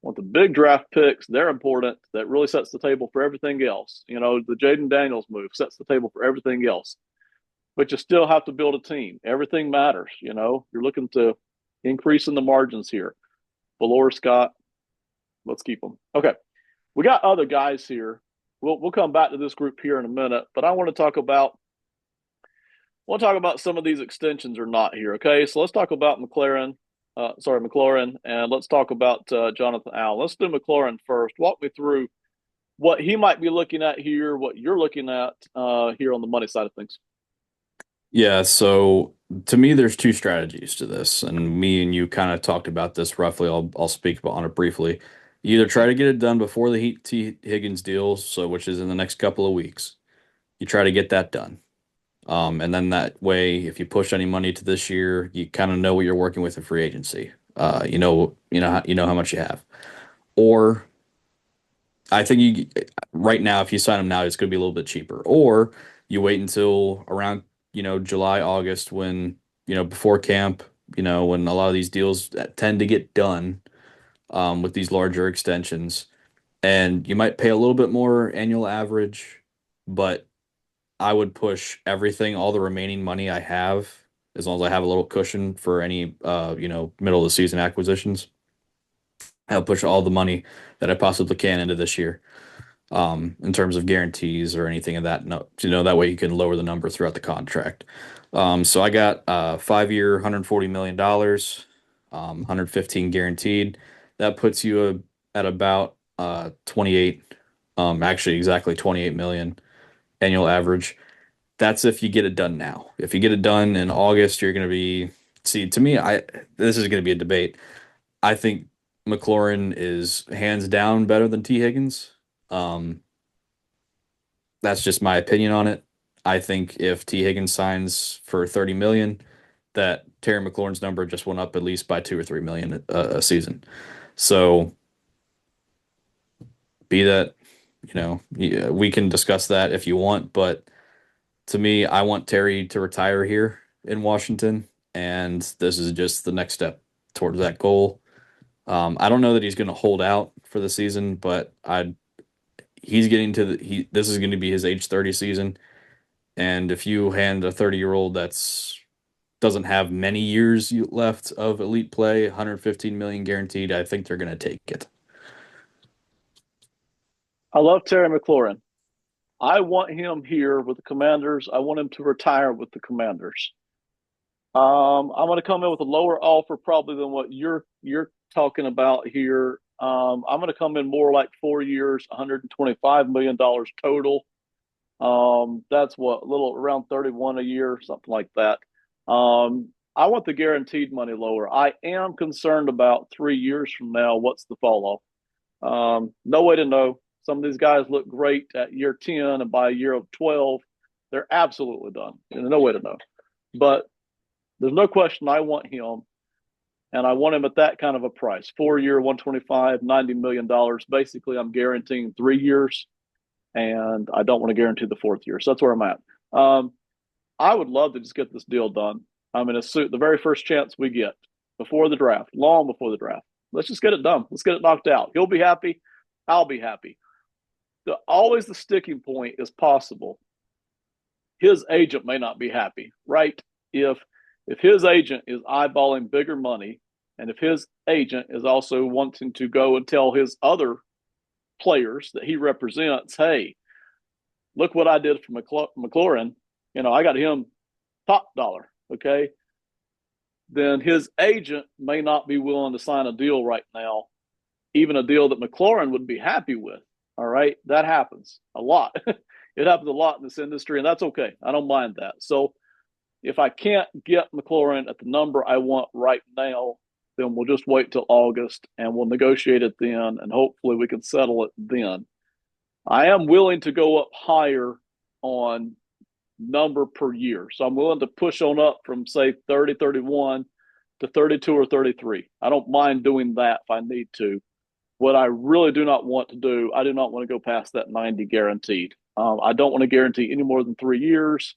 Want the big draft picks. They're important. That really sets the table for everything else. The Jaden Daniels move sets the table for everything else. But you still have to build a team. Everything matters. You're looking to increase in the margins here. Valor, Scott, let's keep them. Okay. We got other guys here. We'll come back to this group here in a minute, but I want to talk about we'll talk about some of these extensions or not here. Okay, so let's talk about McLaren. McLaurin, and let's talk about Jonathan Allen. Let's do McLaurin first. Walk me through what he might be looking at here, what you're looking at here on the money side of things. Yeah, so to me, there's two strategies to this, and me and you kind of talked about this roughly. I'll speak on it briefly. You either try to get it done before the Heat T Higgins deal, so which is in the next couple of weeks. You try to get that done. And then that way, if you push any money to this year, you kind of know what you're working with in free agency. You know how much you have. Or I think you right now, if you sign him now, it's going to be a little bit cheaper. Or you wait until around, July, August when, before camp, when a lot of these deals tend to get done with these larger extensions. And you might pay a little bit more annual average, but I would push everything, all the remaining money I have, as long as I have a little cushion for any, middle of the season acquisitions. I'll push all the money that I possibly can into this year, in terms of guarantees or anything of that. No, that way you can lower the number throughout the contract. So I got 5 year, $140 million, 115 guaranteed. That puts you at about 28, actually exactly 28 million annual average. That's if you get it done now. If you get it done in August, you're going to be, see, to me, this is going to be a debate. I think McLaurin is hands down better than T. Higgins. Um, that's just my opinion on it. I think if T. Higgins signs for 30 million, that Terry McLaurin's number just went up at least by 2 or 3 million a season. So be that, yeah, we can discuss that if you want, but to me, I want Terry to retire here in Washington, and this is just the next step towards that goal. I don't know that he's going to hold out for the season, but he's getting to this is going to be his age 30 season, and if you hand a 30-year-old that's doesn't have many years left of elite play, 115 million guaranteed, I think they're going to take it. I love Terry McLaurin. I want him here with the Commanders. I want him to retire with the Commanders. I'm going to come in with a lower offer probably than what you're talking about here. I'm going to come in more like 4 years, $125 million total. That's what a little around 31 a year, something like that. I want the guaranteed money lower. I am concerned about 3 years from now. What's the fall off? No way to know. Some of these guys look great at year 10, and by year of 12, they're absolutely done. There's no way to know. But there's no question I want him, and I want him at that kind of a price. 4 year, 125, $90 million. Basically, I'm guaranteeing 3 years, and I don't want to guarantee the fourth year. So that's where I'm at. I would love to just get this deal done. I'm in a suit the very first chance we get before the draft, long before the draft. Let's just get it done. Let's get it knocked out. He'll be happy. I'll be happy. Always the sticking point is possible. His agent may not be happy, right? If his agent is eyeballing bigger money, and if his agent is also wanting to go and tell his other players that he represents, hey, look what I did for McLaurin. I got him top dollar. Okay. Then his agent may not be willing to sign a deal right now, even a deal that McLaurin would be happy with. All right. That happens a lot. It happens a lot in this industry, and that's okay. I don't mind that. So if I can't get McLaurin at the number I want right now, then we'll just wait till August and we'll negotiate it then, and hopefully we can settle it then. I am willing to go up higher on number per year. So I'm willing to push on up from, say, 30, 31 to 32 or 33. I don't mind doing that if I need to. What I really do not want to do, I do not want to go past that 90 guaranteed. I don't want to guarantee any more than 3 years.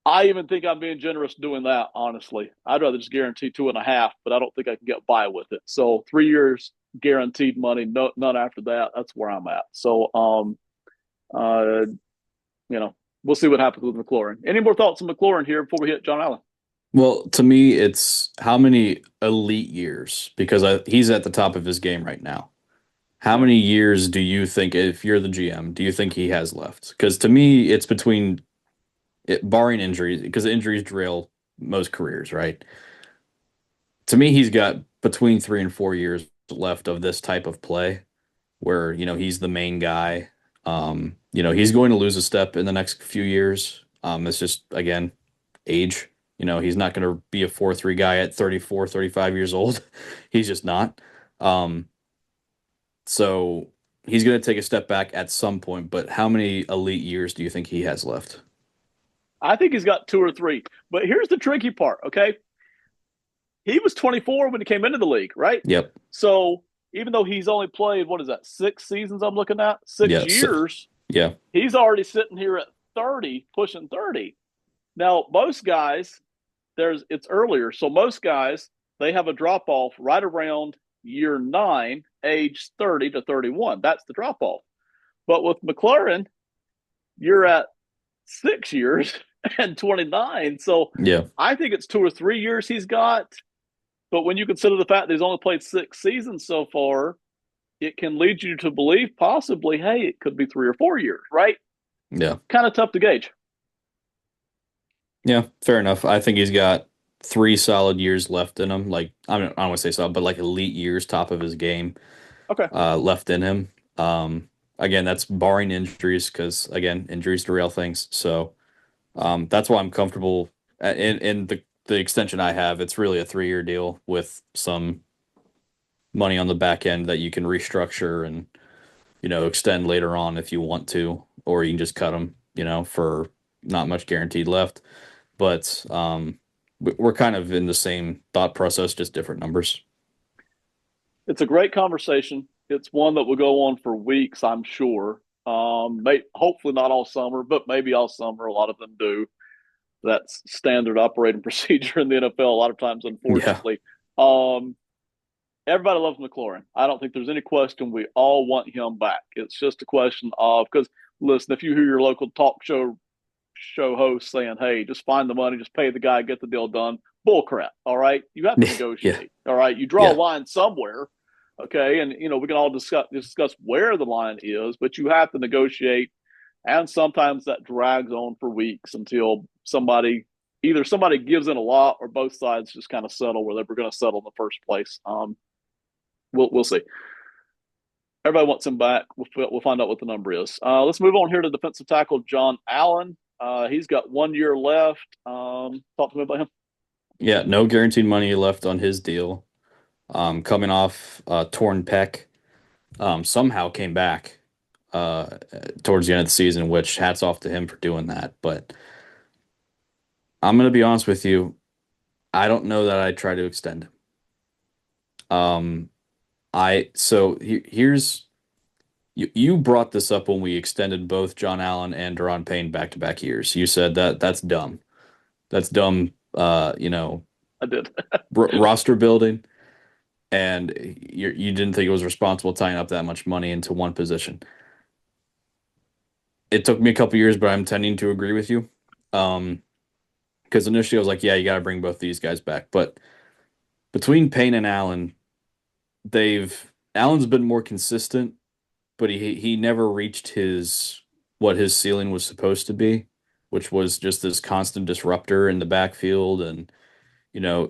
I even think I'm being generous doing that, honestly. I'd rather just guarantee 2.5, but I don't think I can get by with it. So 3 years guaranteed money, none after that. That's where I'm at. So, uh, we'll see what happens with McLaurin. Any more thoughts on McLaurin here before we hit John Allen? Well, to me, it's how many elite years because he's at the top of his game right now. How Yeah. many years do you think, if you're the GM, do you think he has left? Because to me, it's between barring injuries, because injuries derail most careers, right? To me, he's got between 3 and 4 years left of this type of play where, he's the main guy. He's going to lose a step in the next few years. It's just, again, age. He's not going to be a 4-3 guy at 34, 35 years old. He's just not. Um, so he's going to take a step back at some point, but how many elite years do you think he has left? I think he's got two or three. But here's the tricky part, okay? He was 24 when he came into the league, right? Yep. So even though he's only played, what is that, 6 seasons I'm looking at? Six Yeah. So, years, yeah. he's already sitting here at 30, pushing 30. Now, most guys, it's earlier. So most guys, they have a drop off right around year 9, age 30 to 31. That's the drop off. But with McLaurin, you're at 6 years and 29. So Yeah. I think it's 2 or 3 years he's got. But when you consider the fact that he's only played 6 seasons so far, it can lead you to believe possibly, hey, it could be 3 or 4 years, right? Yeah. Kind of tough to gauge. Yeah. Fair enough. I think he's got 3 solid years left in him. Like, I don't want to say solid, but like elite years, top of his game, Okay. left in him. Again, that's barring injuries because, again, injuries derail things. So, that's why I'm comfortable in the extension I have. It's really a 3-year deal with some money on the back end that you can restructure and, extend later on if you want to, or you can just cut them, for not much guaranteed left. But we're kind of in the same thought process, just different numbers. It's a great conversation. It's one that will go on for weeks, I'm sure. Hopefully not all summer, but maybe all summer. A lot of them do. That's standard operating procedure in the NFL. A lot of times, Yeah. unfortunately. Um, Everybody loves McLaurin. I don't think there's any question we all want him back. It's just a question of because listen, if you hear your local talk show host saying, "Hey, just find the money, just pay the guy, get the deal done," bull crap. All right, you have to Yeah. negotiate. All right, you draw a Yeah. line somewhere. Okay, and we can all discuss where the line is, but you have to negotiate, and sometimes that drags on for weeks until somebody gives in a lot or both sides just kind of settle where they were going to settle in the first place. We'll see. Everybody wants him back. We'll find out what the number is. Let's move on here to defensive tackle John Allen. He's got 1 year left. Talk to me about him. Yeah. No guaranteed money left on his deal. Coming off torn pec, somehow came back uh, towards the end of the season, which hats off to him for doing that. But I'm going to be honest with you. I don't know that I try to extend him. Um, here's you brought this up when we extended both John Allen and Daron Payne back-to-back years. You said that that's dumb. That's dumb. I did. Roster building, and you didn't think it was responsible tying up that much money into one position. It took me a couple years, but I'm tending to agree with you. Um, because initially I was like, yeah, you got to bring both these guys back, but between Payne and Allen, they've Allen's been more consistent, but he never reached his what his ceiling was supposed to be, which was just this constant disruptor in the backfield. And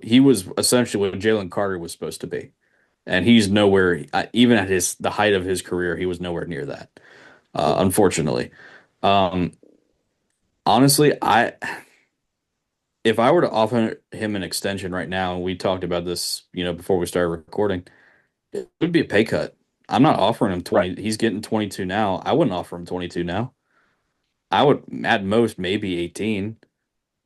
he was essentially what Jalen Carter was supposed to be, and he's nowhere. Even at the height of his career, he was nowhere near that. Unfortunately, um, honestly, I if I were to offer him an extension right now, and we talked about this, before we started recording, it would be a pay cut. I'm not offering him Right. 20. He's getting 22 now. I wouldn't offer him 22 now. I would at most maybe 18,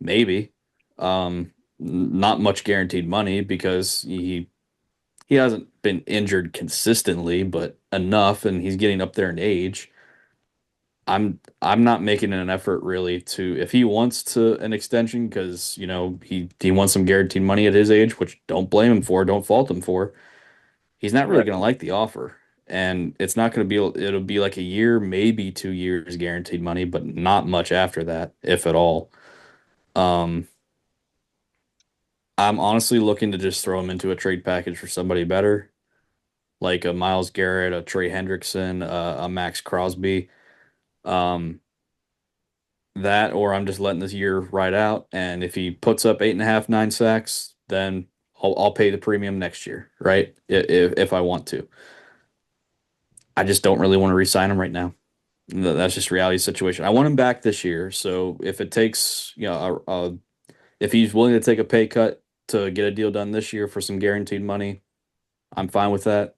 maybe. Not much guaranteed money because he hasn't been injured consistently, but enough, and he's getting up there in age. I'm not making an effort really to if he wants to an extension because he wants some guaranteed money at his age, which don't blame him for, don't fault him for. He's not really Correct. going to like the offer. And it's not going to be, it'll be like a year, maybe 2 years guaranteed money, but not much after that, if at all. Um, I'm honestly looking to just throw him into a trade package for somebody better, like a Miles Garrett, a Trey Hendrickson, a Max Crosby. Um, That, or I'm just letting this year ride out. And if he puts up 8.5, 9 sacks, then I'll pay the premium next year, right? If I want to. I just don't really want to re-sign him right now. That's just reality situation. I want him back this year. So if it takes, if he's willing to take a pay cut to get a deal done this year for some guaranteed money, I'm fine with that.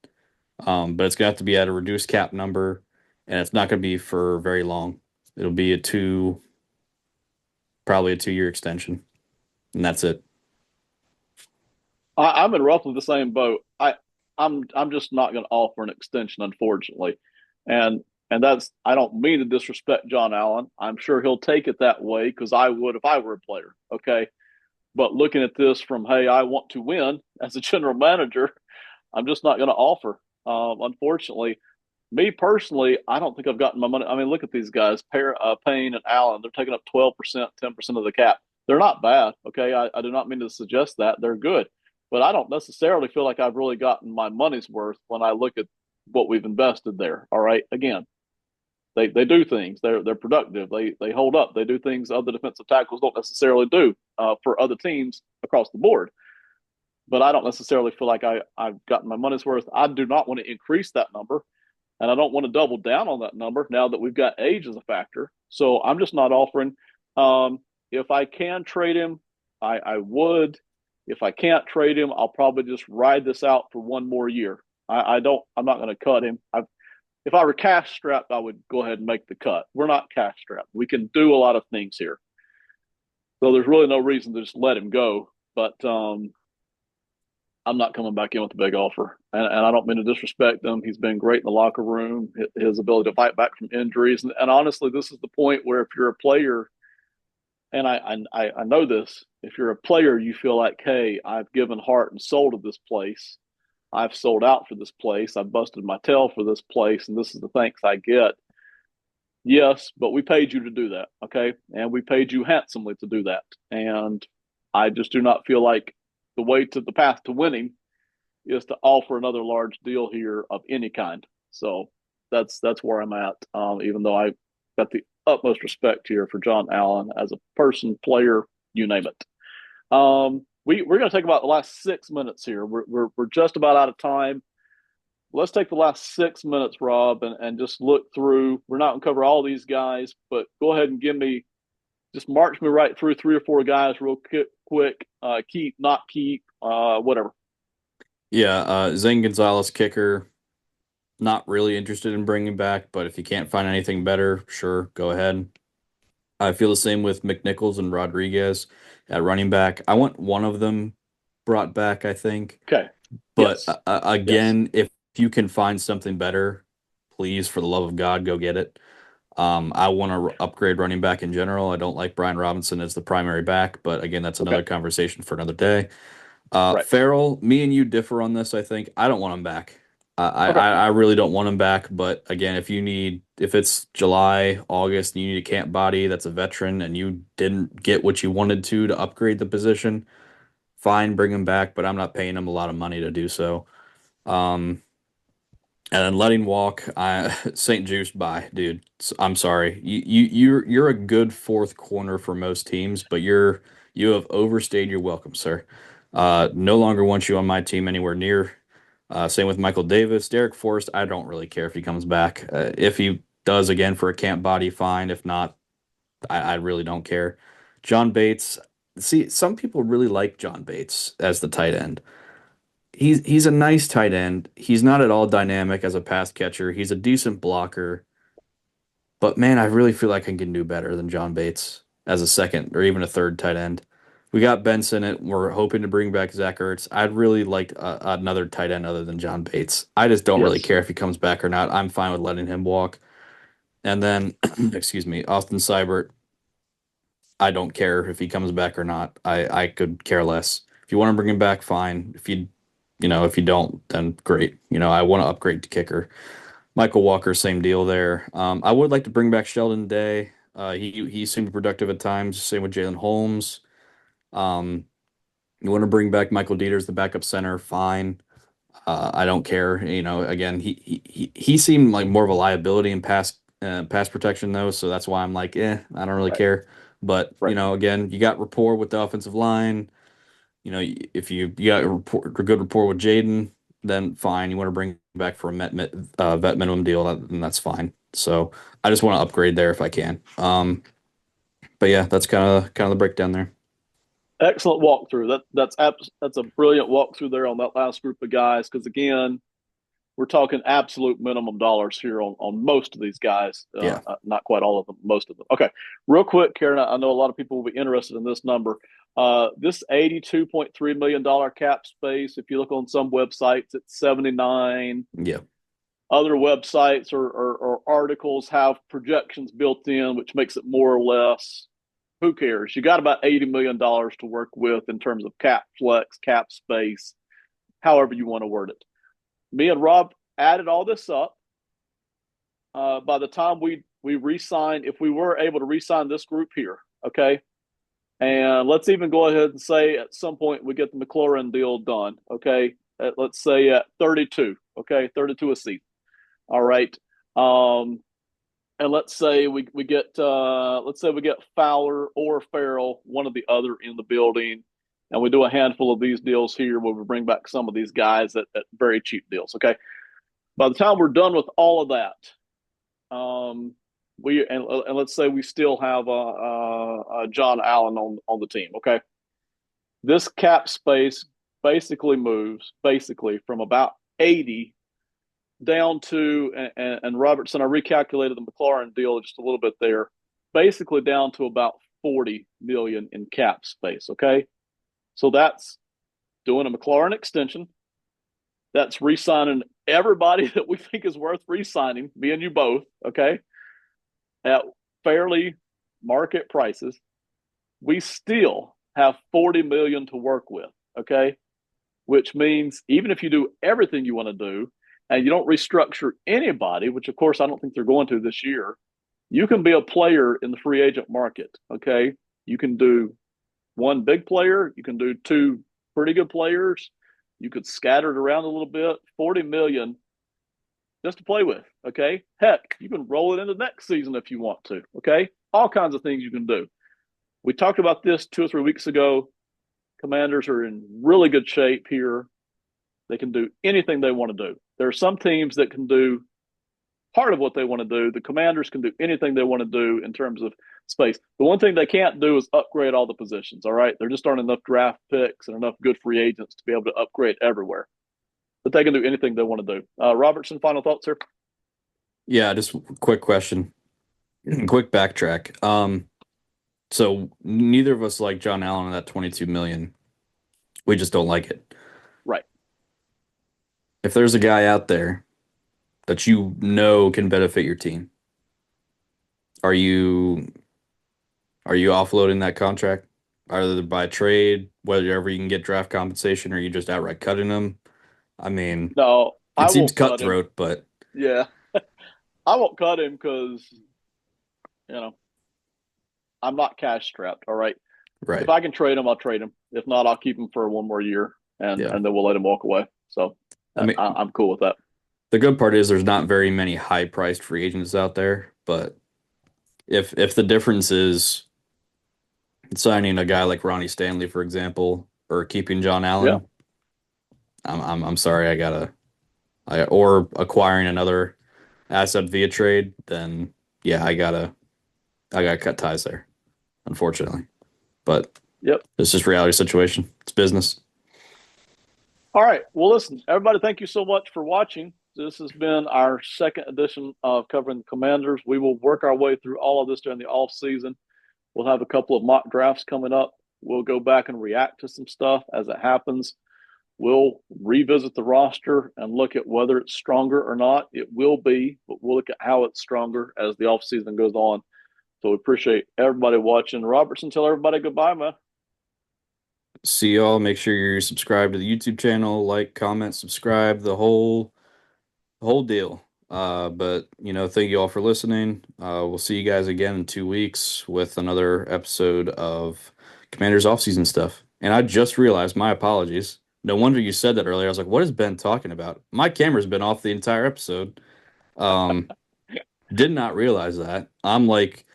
But it's gonna have to be at a reduced cap number, and it's not gonna be for very long. It'll be probably a 2 year extension, and that's it. I'm in roughly the same boat. I'm just not going to offer an extension, unfortunately, and that's I don't mean to disrespect John Allen. I'm sure he'll take it that way because I would if I were a player. Okay, but looking at this from hey, I want to win as a general manager, I'm just not going to offer. Unfortunately, me personally, I don't think I've gotten my money. I mean, look at these guys, Payne and Allen. They're taking up 12%, 10% of the cap. They're not bad. Okay, I do not mean to suggest that they're good, but I don't necessarily feel like I've really gotten my money's worth when I look at what we've invested there. All right, again, they do things. They're productive. They hold up. They do things other defensive tackles don't necessarily do for other teams across the board. But I don't necessarily feel like I've gotten my money's worth. I do not want to increase that number. And I don't want to double down on that number now that we've got age as a factor. So I'm just not offering. If I can trade him, I would. If I can't trade him, I'll probably just ride this out for one more year. I don't. I'm not going to cut him. If I were cash strapped, I would go ahead and make the cut. We're not cash strapped. We can do a lot of things here, so there's really no reason to just let him go. But I'm not coming back in with a big offer. And I don't mean to disrespect him. He's been great in the locker room, his ability to fight back from injuries. And honestly, this is the point where if you're a player, and I know this, if you're a player, you feel like, hey, I've given heart and soul to this place. I've sold out for this place. I've busted my tail for this place. And this is the thanks I get. Yes, but we paid you to do that. Okay. And we paid you handsomely to do that. And I just do not feel like the path to winning is to offer another large deal here of any kind. So that's where I'm at. Even though I got the utmost respect here for John Allen as a person, player, you name it. We're going to take about the last 6 minutes here. We're just about out of time. Let's take the last 6 minutes, Rob, and just look through. We're not going to cover all these guys, but go ahead and just march me right through three or four guys real quick. Keep, not keep, whatever. Yeah, Zane Gonzalez, kicker. Not really interested in bringing back, but if you can't find anything better, sure, go ahead. I feel the same with McNichols and Rodriguez at running back. I want one of them brought back, I think. Okay. But Yes. Yes. again, if you can find something better, please, for the love of God, go get it. I want to upgrade running back in general. I don't like Brian Robinson as the primary back, but again, that's Okay. another conversation for another day. Right. Farrell, me and you differ on this, I think. I don't want him back. Okay. I really don't want him back. But again, if it's July, August, and you need a camp body that's a veteran and you didn't get what you wanted to upgrade the position, fine, bring him back. But I'm not paying him a lot of money to do so. Um, and then letting walk, St. Juice, bye, dude. I'm sorry. You're a good fourth corner for most teams, but you have overstayed your welcome, sir. No longer want you on my team anywhere near. Same with Michael Davis, Derek Forrest. I don't really care if he comes back. If he does again for a camp body, fine. If not, I really don't care. John Bates. See, some people really like John Bates as the tight end. He's a nice tight end. He's not at all dynamic as a pass catcher. He's a decent blocker. But man, I really feel like I can do better than John Bates as a second or even a third tight end. We got Benson. We're hoping to bring back Zach Ertz. I'd really like another tight end other than John Bates. I just don't really Yes. care if he comes back or not. I'm fine with letting him walk. And then, excuse me, Austin Seibert. I don't care if he comes back or not. I could care less. If you want to bring him back, fine. If you don't, then great. I want to upgrade to kicker. Michael Walker, same deal there. I would like to bring back Sheldon Day. He seemed productive at times. Same with Jalen Holmes. Um, you want to bring back Michael Dieters, the backup center, fine. I don't care. Again, he seemed like more of a liability in pass pass protection though, so that's why I'm like, I don't really Right, care. But right. again, you got rapport with the offensive line. If you got a good rapport with Jaden, then fine. You want to bring him back for a vet minimum deal, then that's fine. So I just want to upgrade there if I can. But yeah, that's kind of the breakdown there. Excellent walkthrough. That's a brilliant walkthrough there on that last group of guys. Because again, we're talking absolute minimum dollars here on most of these guys. Yeah, Not quite all of them, most of them. Okay, real quick, Karen. I know a lot of people will be interested in this number. This $82.3 million cap space. If you look on some websites, it's 79. yeah. Other websites or articles have projections built in, which makes it more or less. Who cares? You got about $80 million to work with in terms of cap flex, cap space, however you want to word it. Me and Rob added all this up. By the time we re-sign, if we were able to re-sign this group here, okay, and let's even go ahead and say at some point we get the McLaurin deal done, okay. Let's say at 32, okay, 32 a season. All right. And let's say we get Fowler or Farrell, one or the other, in the building, and we do a handful of these deals here where we bring back some of these guys at very cheap deals. Okay. By the time we're done with all of that, and let's say we still have John Allen on the team. Okay. This cap space basically moves from about 80 down to, and Robertson, I recalculated the McLaurin deal just a little bit there, basically down to about 40 million in cap space. Okay. So that's doing a McLaurin extension. That's re signing everybody that we think is worth re signing, me and you both. Okay. At fairly market prices. We still have 40 million to work with. Okay. Which means even if you do everything you want to do, and you don't restructure anybody, which of course I don't think they're going to this year, you can be a player in the free agent market. Okay. You can do one big player, you can do two pretty good players, you could scatter it around a little bit. 40 million just to play with. Okay. Heck, you can roll it into next season if you want to. Okay. All kinds of things you can do. We talked about this 2 or 3 weeks ago. Commanders are in really good shape here. They can do anything they want to do. There are some teams that can do part of what they want to do. The Commanders can do anything they want to do in terms of space. The one thing they can't do is upgrade all the positions. All right. There just aren't enough draft picks and enough good free agents to be able to upgrade everywhere. But they can do anything they want to do. Robertson, final thoughts here? Yeah, just quick question. Quick backtrack. So neither of us like John Allen at that 22 million. We just don't like it. Right. If there's a guy out there that you know can benefit your team, are you offloading that contract? Either by trade, whether you can get draft compensation, or you just outright cutting them? I mean, No, it I seems won't cut him. cutthroat, but Yeah. I won't cut him because, you know, I'm not cash strapped. All right. If right. I can trade him, I'll trade him. If not, I'll keep him for one more year Yeah. and then we'll let him walk away. So I mean, I'm cool with that. the good part is there's not very many high-priced free agents out there, but if the difference is signing a guy like Ronnie Stanley, for example, or keeping John Yeah. Allen, I'm sorry, or acquiring another asset via trade, then yeah, I gotta cut ties there, unfortunately. But Yep. it's just reality situation. It's business. All right. Well, listen, everybody, thank you so much for watching. This has been our second edition of covering the Commanders. We will work our way through all of this during the off season. We'll have a couple of mock drafts coming up. We'll go back and react to some stuff as it happens. We'll revisit the roster and look at whether it's stronger or not. It will be, but we'll look at how it's stronger as the off season goes on. So we appreciate everybody watching. Robertson, tell everybody goodbye, man. See y'all. Make sure you're subscribed to the YouTube channel, like, comment, subscribe, the whole deal. But thank you all for listening. We'll see you guys again in 2 weeks with another episode of Commander's offseason stuff. And I just realized, my apologies. No wonder you said that earlier. I was like, what is Ben talking about? My camera's been off the entire episode. Um, Did not realize that. I'm like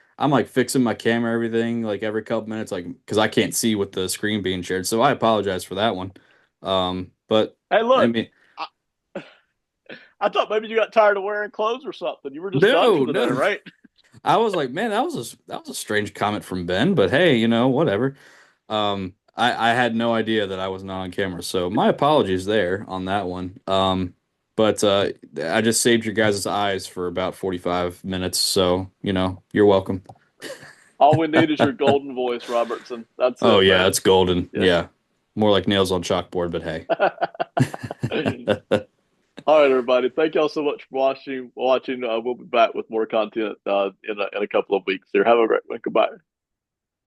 fixing my camera, everything, like every couple minutes, like because I can't see with the screen being shared. So I apologize for that one. But Hey, I look, mean, I, I thought maybe you got tired of wearing clothes or something. You were just done no, for the day, no. right? I was like, man, that was a strange comment from Ben, but hey, whatever. I had no idea that I was not on camera, so my apologies there on that one. But I just saved your guys' eyes for about 45 minutes, so you're welcome. All we need is your golden voice, Robertson. That's Oh it, yeah, man. it's golden. Yeah. Yeah. More like nails on chalkboard, but hey. All right, everybody. Thank y'all so much for watching. We'll be back with more content in a couple of weeks. Here, have a great one. Goodbye.